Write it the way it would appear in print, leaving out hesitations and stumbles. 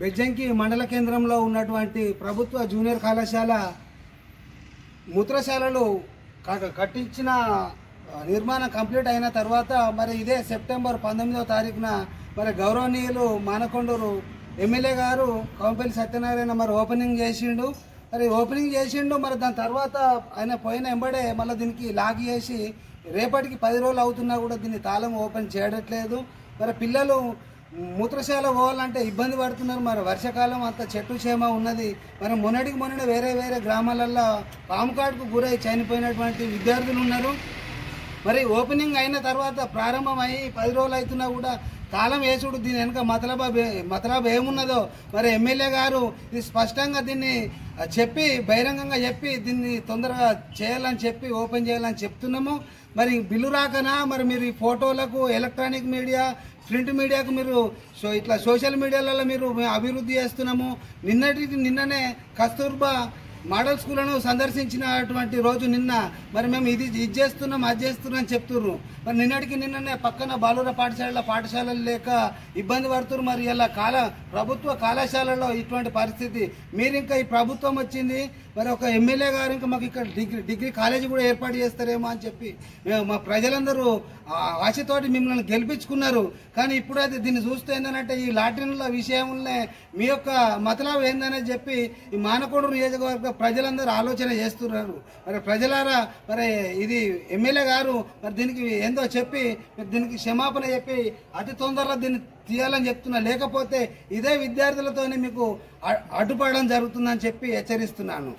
బెజ్జంకి మండల కేంద్రంలో ఉన్నటువంటి ప్రభుత్వ జూనియర్ కళాశాల మూత్రశాలలు కట్టించిన నిర్మాణం కంప్లీట్ అయిన తర్వాత మరి ఇదే సెప్టెంబర్ 19వ తారీఖున మరి గౌరవనీయులు మానకొండూరు ఎమ్మెల్యే గారు కౌంపల్లి సత్యనారాయణ మరి ఓపెనింగ్ చేసిండు. మరి దాని తర్వాత ఆయన పోయిన ఎంబడే మళ్ళీ దీనికి లాక్ చేసి రేపటికి 10 రోజులు అవుతున్నా కూడా దీన్ని తాళం ఓపెన్ చేయట్లేదు. మరి పిల్లలు మూత్రశాల పోవాలంటే ఇబ్బంది పడుతున్నారు. మరి వర్షాకాలం అంత చెట్టు చేమ ఉన్నది. మరి మొన్నటికి వేరే గ్రామాలలో పాము కాటుకు గురై చనిపోయినటువంటి విద్యార్థులు ఉన్నారు. మరి ఓపెనింగ్ అయిన తర్వాత ప్రారంభమై 10 రోజులు అవుతున్నా కూడా తాళం వేసుడు దీని వెనుక మతలబ్ ఏమున్నదో మరి ఎమ్మెల్యే గారు ఇది స్పష్టంగా దీన్ని చెప్పి బహిరంగంగా చెప్పి దీన్ని తొందరగా చేయాలని చెప్పి ఓపెన్ చేయాలని చెప్తున్నాము. మరి బిల్లు రాకనా మరి మీరు ఈ ఫోటోలకు ఎలక్ట్రానిక్ మీడియా ప్రింట్ మీడియాకు మీరు ఇట్లా సోషల్ మీడియాలలో మీరు అభివృద్ధి చేస్తున్నాము. నిన్ననే కస్తూర్బా మోడల్ స్కూళ్లను సందర్శించినటువంటి రోజు నిన్న మరి మేము ఇది చేస్తున్నాం అది చేస్తున్నాం అని చెప్తుర్రు. మరి నిన్ననే పక్కన బాలుర పాఠశాలలు లేక ఇబ్బంది పడుతున్నారు. మరి ఇలా ప్రభుత్వ కళాశాలలో ఇటువంటి పరిస్థితి మీరు ఇంకా ఈ ప్రభుత్వం వచ్చింది మరి ఒక ఎమ్మెల్యే గారు ఇంకా మాకు ఇక్కడ డిగ్రీ కాలేజీ కూడా ఏర్పాటు చేస్తారేమో అని చెప్పి మా ప్రజలందరూ ఆశతోటి మిమ్మల్ని గెలిపించుకున్నారు. కానీ ఇప్పుడైతే దీన్ని చూస్తే ఏంటంటే ఈ లాటరీల విషయంలో మీ యొక్క మతలబ్ ఏందనేది చెప్పి ఈ మానకొండూరు నియోజకవర్గ ప్రజలందరూ ఆలోచన చేస్తున్నారు. మరి ప్రజలారా మరి ఇది ఎమ్మెల్యే గారు మరి దీనికి ఏందో చెప్పి దీనికి క్షమాపణ చెప్పి అతి తొందరగా దీన్ని తీయాలని చెప్తున్నా. లేకపోతే ఇదే విద్యార్థులతోనే మీకు అడ్డుపడడం జరుగుతుందని చెప్పి హెచ్చరిస్తున్నాను.